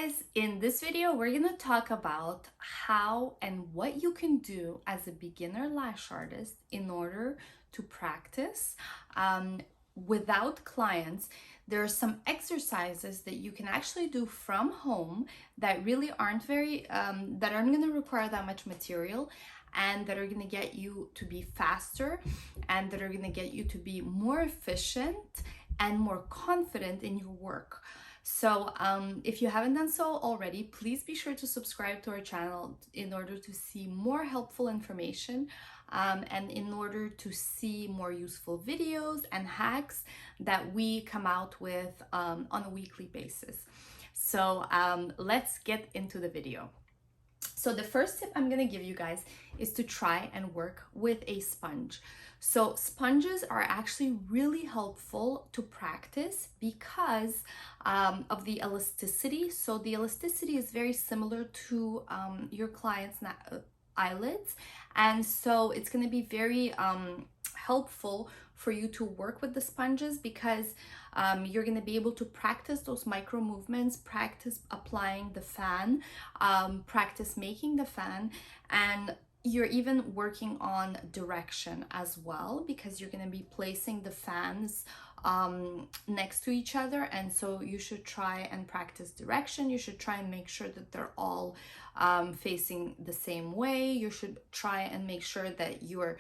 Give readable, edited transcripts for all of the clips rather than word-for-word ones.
guys, in this video we're gonna talk about how and what you can do as a beginner lash artist in order to practice without clients. There are some exercises that you can actually do from home that really aren't that aren't gonna require that much material, and that are gonna get you to be faster, and that are gonna get you to be more efficient and more confident in your work. So if you haven't done so already, please be sure to subscribe to our channel in order to see more helpful information and in order to see more useful videos and hacks that we come out with on a weekly basis. So let's get into the video. So the first tip I'm going to give you guys is to try and work with a sponge. So sponges are actually really helpful to practice because of the elasticity. So the elasticity is very similar to your client's eyelids, and so it's going to be very helpful for you to work with the sponges because you're going to be able to practice those micro movements, practice applying the fan, practice making the fan, and you're even working on direction as well because you're going to be placing the fans next to each other. And so you should try and practice direction. You should try and make sure that they're all facing the same way. You should try and make sure that you're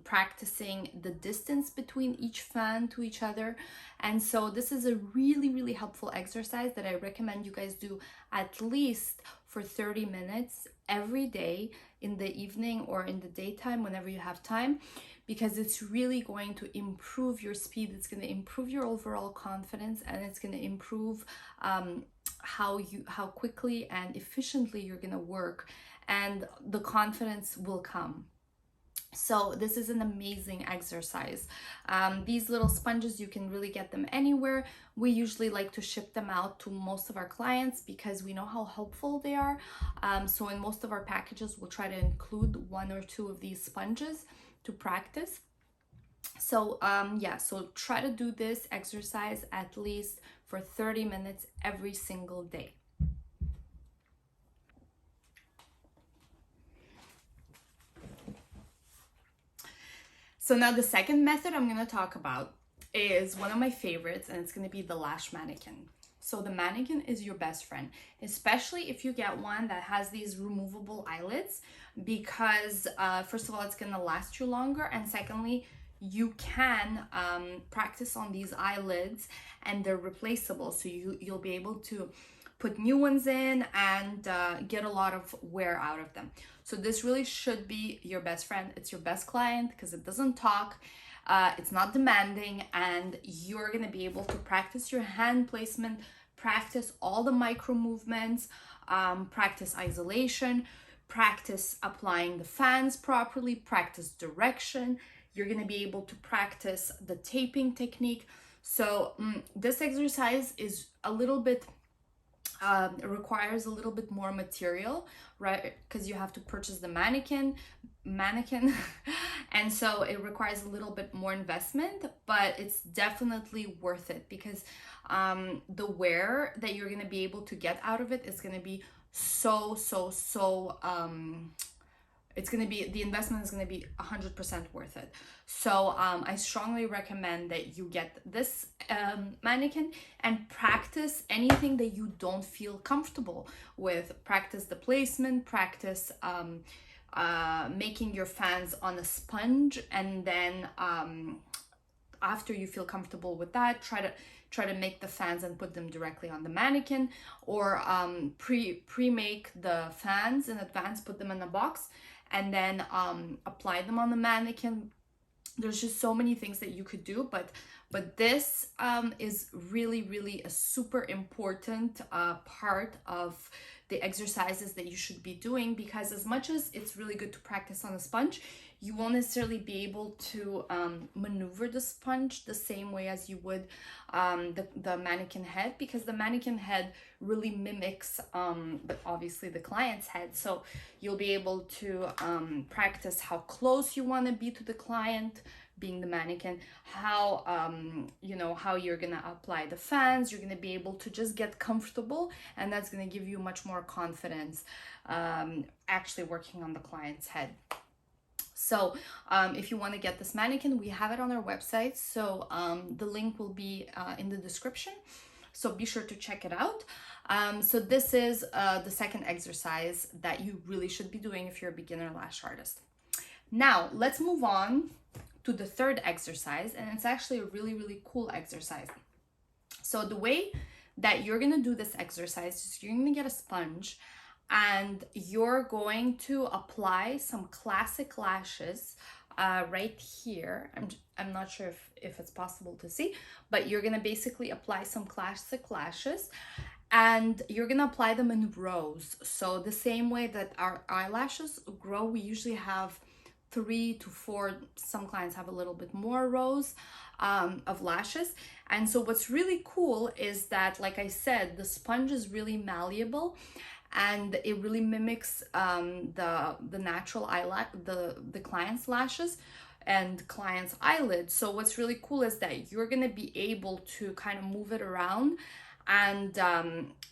practicing the distance between each fan to each other. And so this is a really helpful exercise that I recommend you guys do at least for 30 minutes every day in the evening or in the daytime whenever you have time, because it's really going to improve your speed, it's going to improve your overall confidence, and it's going to improve how quickly and efficiently you're going to work, and the confidence will come. So this is an amazing exercise. These little sponges, you can really get them anywhere. We usually like to ship them out to most of our clients because we know how helpful they are. So in most of our packages, we'll try to include 1 or 2 of these sponges to practice. So yeah, so try to do this exercise at least for 30 minutes every single day. So now the second method I'm going to talk about is one of my favorites, and it's going to be the lash mannequin. So the mannequin is your best friend, especially if you get one that has these removable eyelids, because first of all, it's going to last you longer, and secondly, you can practice on these eyelids and they're replaceable. So you'll be able to put new ones in and get a lot of wear out of them. So this really should be your best friend. It's your best client because it doesn't talk, it's not demanding, and you're gonna be able to practice your hand placement, practice all the micro movements, practice isolation, practice applying the fans properly, practice direction. You're gonna be able to practice the taping technique. So this exercise is a little bit it requires a little bit more material, right? Because you have to purchase the mannequin and so it requires a little bit more investment, but it's definitely worth it because the wear that you're going to be able to get out of it is going to be so it's going to be, the investment is going to be 100% worth it. So I strongly recommend that you get this mannequin and practice anything that you don't feel comfortable with. Practice the placement, practice making your fans on a sponge, and then after you feel comfortable with that, try to make the fans and put them directly on the mannequin, or pre-make the fans in advance, put them in a box, and then apply them on the mannequin. There's just so many things that you could do, but this is really a super important part of the exercises that you should be doing, because as much as it's really good to practice on a sponge, you won't necessarily be able to maneuver the sponge the same way as you would the mannequin head, because the mannequin head really mimics but obviously the client's head. So you'll be able to practice how close you want to be to the client, being the mannequin, how you know, how you're gonna apply the fans. You're gonna be able to just get comfortable, and that's gonna give you much more confidence actually working on the client's head. So if you want to get this mannequin, we have it on our website, so the link will be in the description, so be sure to check it out. So this is the second exercise that you really should be doing if you're a beginner lash artist. Now let's move on to the third exercise, and it's actually a really cool exercise. So the way that you're gonna do this exercise is you're gonna get a sponge, and you're going to apply some classic lashes right here. I'm not sure if it's possible to see, but you're gonna basically apply some classic lashes, and you're gonna apply them in rows. So the same way that our eyelashes grow, we usually have 3 to 4, some clients have a little bit more rows of lashes. And so what's really cool is that, like I said, the sponge is really malleable, and it really mimics the natural eyelash, the client's lashes and client's eyelids. So what's really cool is that you're gonna be able to kind of move it around and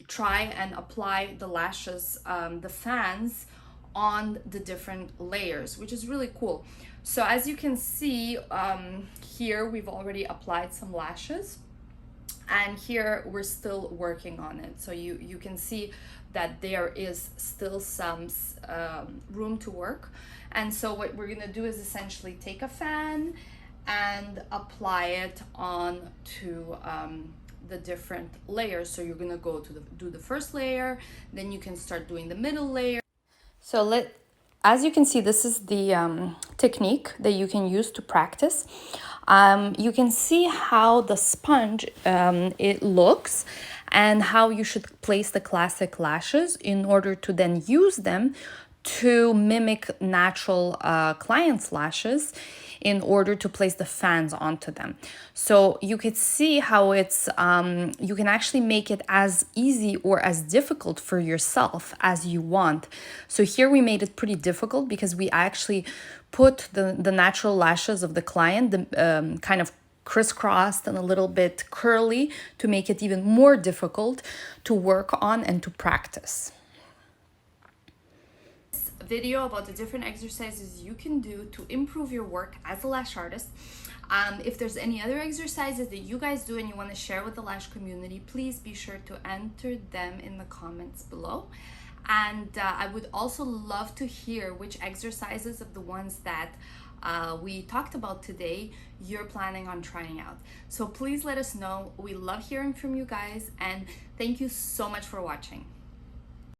try and apply the lashes, the fans, on the different layers, which is really cool. So as you can see here, we've already applied some lashes, and here we're still working on it. So you can see that there is still some room to work. And so what we're gonna do is essentially take a fan and apply it on to the different layers. So you're gonna go to do the first layer, then you can start doing the middle layer. So as you can see, this is the technique that you can use to practice. You can see how the sponge it looks, and how you should place the classic lashes in order to then use them to mimic natural client's lashes in order to place the fans onto them. So you could see how it's you can actually make it as easy or as difficult for yourself as you want. So here we made it pretty difficult because we actually put the natural lashes of the client, the kind of crisscrossed and a little bit curly, to make it even more difficult to work on and to practice. Video about the different exercises you can do to improve your work as a lash artist. If there's any other exercises that you guys do and you want to share with the lash community, please be sure to enter them in the comments below. And I would also love to hear which exercises of the ones that we talked about today you're planning on trying out. So please let us know. We love hearing from you guys, and thank you so much for watching.